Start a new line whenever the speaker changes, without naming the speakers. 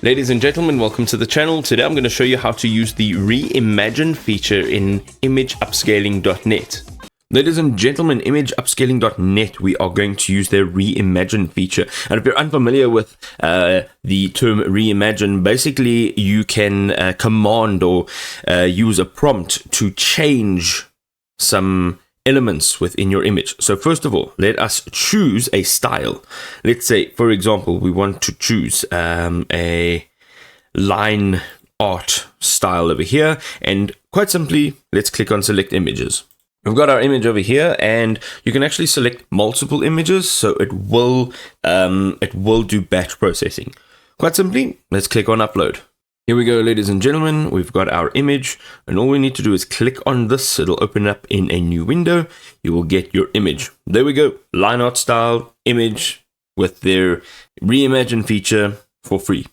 Ladies and gentlemen, welcome to the channel. Today I'm going to show you how to use the Reimagine feature in imageupscaling.net. Ladies and gentlemen, imageupscaling.net, we are going to use their Reimagine feature. And if you're unfamiliar with the term Reimagine, basically you can command or use a prompt to change some elements within your image. So first of all, let us choose a style. Let's say, for example, we want to choose a line art style over here, and quite simply, let's click on select images. We've got our image over here, and you can actually select multiple images, so it will do batch processing. Quite simply, let's click on upload. Here we go, ladies and gentlemen, we've got our image, and all we need to do is click on this. It'll open up in a new window. You will get your image. There we go, line art style image with their Reimagine feature for free.